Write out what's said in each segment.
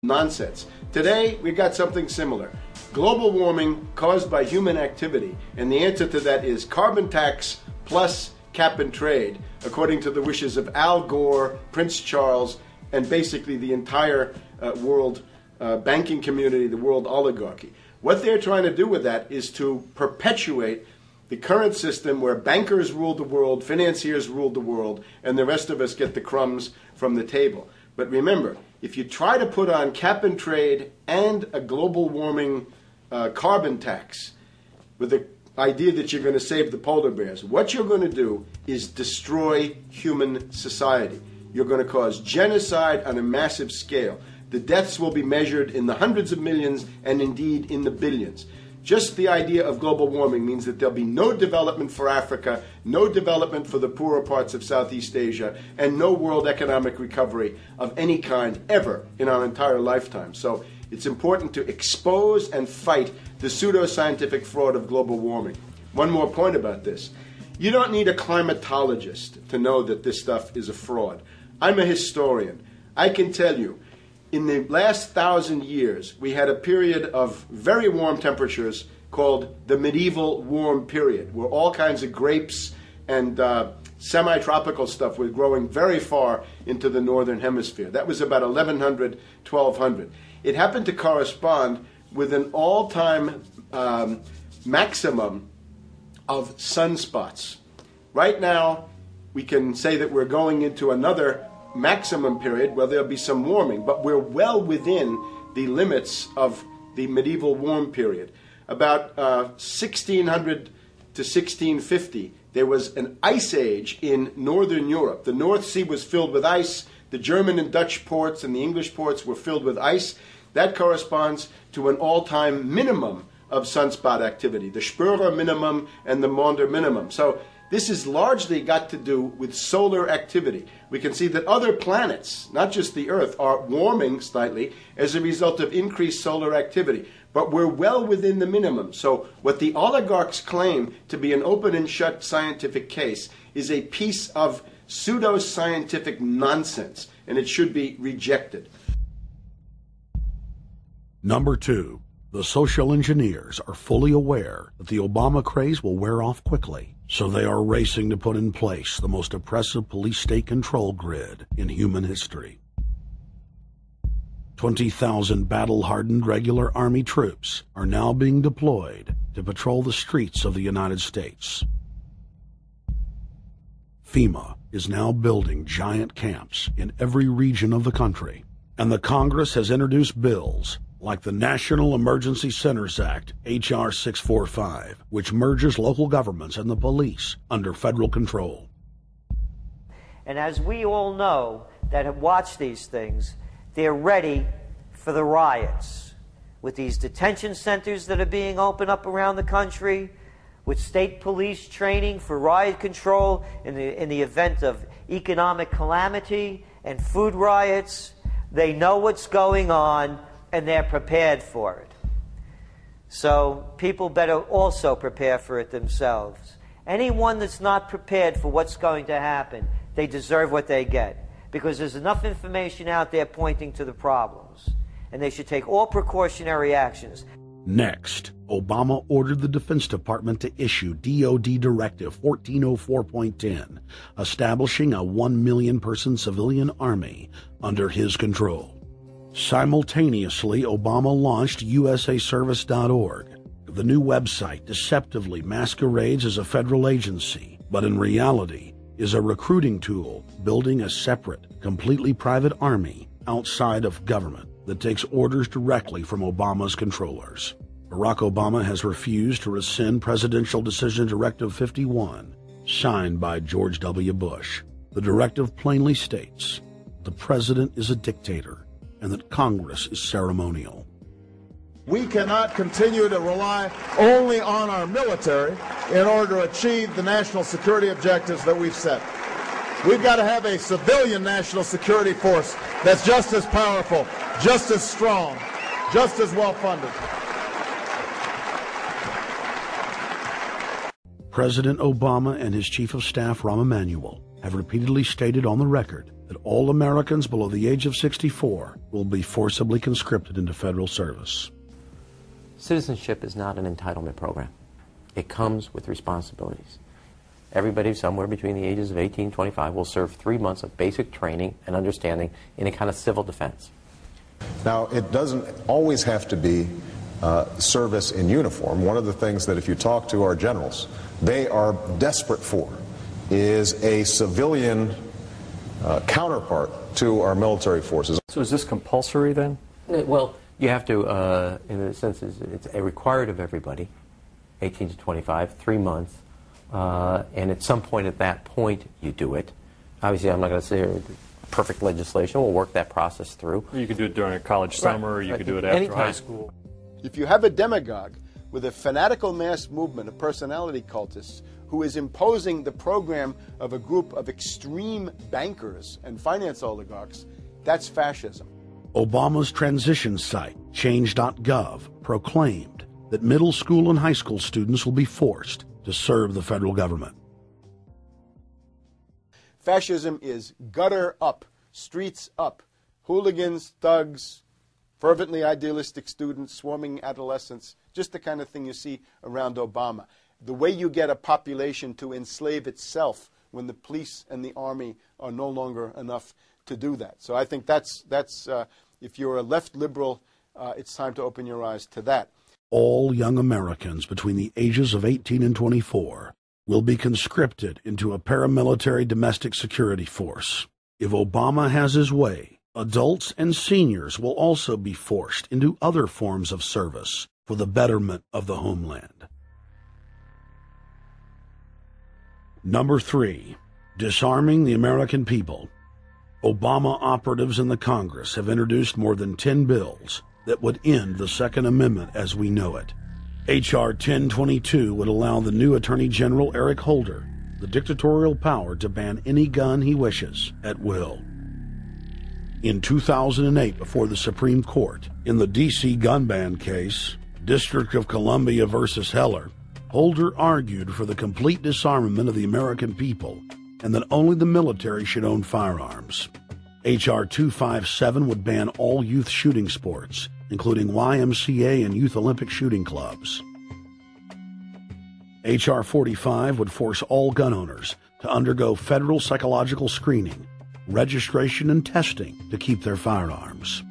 Nonsense. Today, we got something similar. Global warming caused by human activity, and the answer to that is carbon tax plus cap and trade, according to the wishes of Al Gore, Prince Charles, and basically the entire world banking community, the world oligarchy. What they're trying to do with that is to perpetuate the current system where bankers rule the world, financiers rule the world, and the rest of us get the crumbs from the table. But remember, if you try to put on cap and trade and a global warming carbon tax with the idea that you're going to save the polar bears, what you're going to do is destroy human society. You're going to cause genocide on a massive scale. The deaths will be measured in the hundreds of millions and indeed in the billions. Just the idea of global warming means that there'll be no development for Africa, no development for the poorer parts of Southeast Asia, and no world economic recovery of any kind ever in our entire lifetime. So it's important to expose and fight the pseudoscientific fraud of global warming. One more point about this. You don't need a climatologist to know that this stuff is a fraud. I'm a historian. I can tell you, in the last 1,000 years, we had a period of very warm temperatures called the medieval warm period, where all kinds of grapes and semi-tropical stuff was growing very far into the northern hemisphere. That was about 1100, 1200. It happened to correspond with an all-time maximum of sunspots. Right now, we can say that we're going into another maximum period where there'll be some warming, but we're well within the limits of the medieval warm period. About 1600 to 1650, there was an ice age in northern Europe. The North Sea was filled with ice. The German and Dutch ports and the English ports were filled with ice. That corresponds to an all-time minimum of sunspot activity, the Spörer minimum and the Maunder minimum. So this has largely got to do with solar activity. We can see that other planets, not just the Earth, are warming slightly as a result of increased solar activity. But we're well within the minimum. So what the oligarchs claim to be an open and shut scientific case is a piece of pseudoscientific nonsense, and it should be rejected. Number 2, the social engineers are fully aware that the Obama craze will wear off quickly. So they are racing to put in place the most oppressive police state control grid in human history. 20,000 battle-hardened regular Army troops are now being deployed to patrol the streets of the United States. FEMA is now building giant camps in every region of the country, and the Congress has introduced bills like the National Emergency Centers Act, H.R. 645, which merges local governments and the police under federal control. And as we all know that have watched these things, they're ready for the riots. With these detention centers that are being opened up around the country, with state police training for riot control in the event of economic calamity and food riots, they know what's going on and they're prepared for it. So people better also prepare for it themselves. Anyone that's not prepared for what's going to happen, they deserve what they get, because there's enough information out there pointing to the problems, and they should take all precautionary actions. Next, Obama ordered the Defense Department to issue DoD Directive 1404.10, establishing a 1 million person civilian army under his control. Simultaneously, Obama launched usaservice.org. The new website deceptively masquerades as a federal agency, but in reality is a recruiting tool building a separate, completely private army outside of government that takes orders directly from Obama's controllers. Barack Obama has refused to rescind Presidential Decision Directive 51, signed by George W. Bush. The directive plainly states the president is a dictator and that Congress is ceremonial. We cannot continue to rely only on our military in order to achieve the national security objectives that we've set. We've got to have a civilian national security force that's just as powerful, just as strong, just as well funded. President Obama and his Chief of Staff, Rahm Emanuel, have repeatedly stated on the record that all Americans below the age of 64 will be forcibly conscripted into federal service. Citizenship is not an entitlement program. It comes with responsibilities. Everybody somewhere between the ages of 18 and 25 will serve 3 months of basic training and understanding in a kind of civil defense. Now, it doesn't always have to be service in uniform. One of the things that if you talk to our generals, they are desperate for is a civilian counterpart to our military forces. So is this compulsory then? Well, you have to, in a sense, it's required of everybody, 18 to 25, 3 months, and at some point at that point you do it. Obviously, I'm not going to say perfect legislation. We'll work that process through. You could do it during a college summer, or you could do it after high school. If you have a demagogue with a fanatical mass movement of personality cultists who is imposing the program of a group of extreme bankers and finance oligarchs, that's fascism. Obama's transition site, change.gov, proclaimed that middle school and high school students will be forced to serve the federal government. Fascism is gutter up, streets up, hooligans, thugs, fervently idealistic students, swarming adolescents, just the kind of thing you see around Obama. The way you get a population to enslave itself when the police and the army are no longer enough to do that. So I think that's if you're a left liberal, it's time to open your eyes to that. All young Americans between the ages of 18 and 24 will be conscripted into a paramilitary domestic security force. If Obama has his way, adults and seniors will also be forced into other forms of service for the betterment of the homeland. Number 3, disarming the American people. Obama operatives in the Congress have introduced more than 10 bills that would end the Second Amendment as we know it. H.R. 1022 would allow the new Attorney General Eric Holder the dictatorial power to ban any gun he wishes at will. In 2008, before the Supreme Court, in the D.C. gun ban case, District of Columbia versus Heller, Holder argued for the complete disarmament of the American people and that only the military should own firearms. H.R. 257 would ban all youth shooting sports, including YMCA and Youth Olympic shooting clubs. H.R. 45 would force all gun owners to undergo federal psychological screening, registration, and testing to keep their firearms.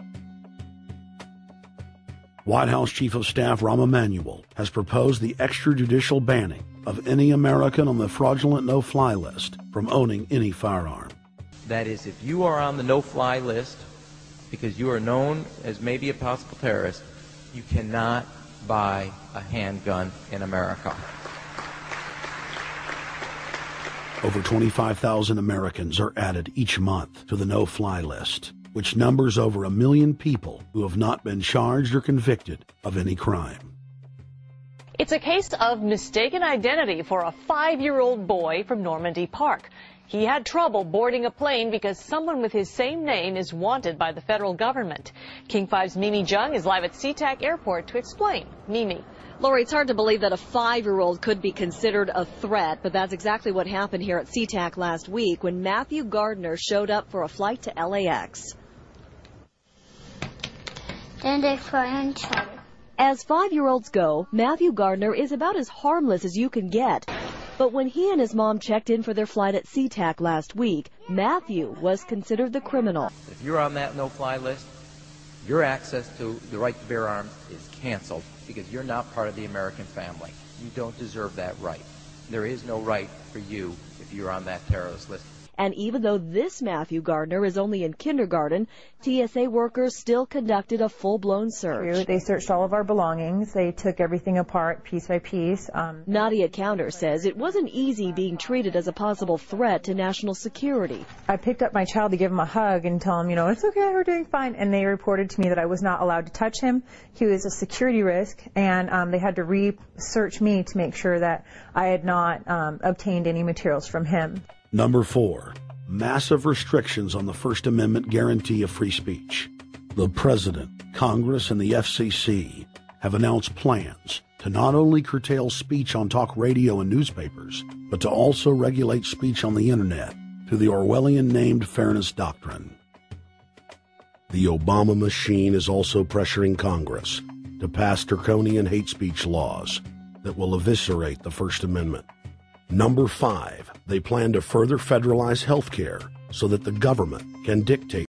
White House Chief of Staff Rahm Emanuel has proposed the extrajudicial banning of any American on the fraudulent no-fly list from owning any firearm. That is, if you are on the no-fly list because you are known as maybe a possible terrorist, you cannot buy a handgun in America. Over 25,000 Americans are added each month to the no-fly list, which numbers over 1 million people who have not been charged or convicted of any crime. It's a case of mistaken identity for a 5-year-old boy from Normandy Park. He had trouble boarding a plane because someone with his same name is wanted by the federal government. King 5's Mimi Jung is live at SeaTac Airport to explain. Mimi. Lori, it's hard to believe that a 5-year-old could be considered a threat, but that's exactly what happened here at SeaTac last week when Matthew Gardner showed up for a flight to LAX. As 5-year-olds go, Matthew Gardner is about as harmless as you can get. But when he and his mom checked in for their flight at SeaTac last week, Matthew was considered the criminal. If you're on that no-fly list, your access to the right to bear arms is canceled because you're not part of the American family. You don't deserve that right. There is no right for you if you're on that terrorist list. And even though this Matthew Gardner is only in kindergarten, TSA workers still conducted a full-blown search. They searched all of our belongings. They took everything apart piece by piece. Nadia Counter says it wasn't easy being treated as a possible threat to national security. I picked up my child to give him a hug and tell him, it's okay, we're doing fine. And they reported to me that I was not allowed to touch him. He was a security risk, and they had to research me to make sure that I had not obtained any materials from him. Number 4, massive restrictions on the First Amendment guarantee of free speech. The President, Congress, and the FCC have announced plans to not only curtail speech on talk radio and newspapers, but to also regulate speech on the Internet, to the Orwellian-named Fairness Doctrine. The Obama machine is also pressuring Congress to pass draconian hate speech laws that will eviscerate the First Amendment. Number 5, they plan to further federalize health care so that the government can dictate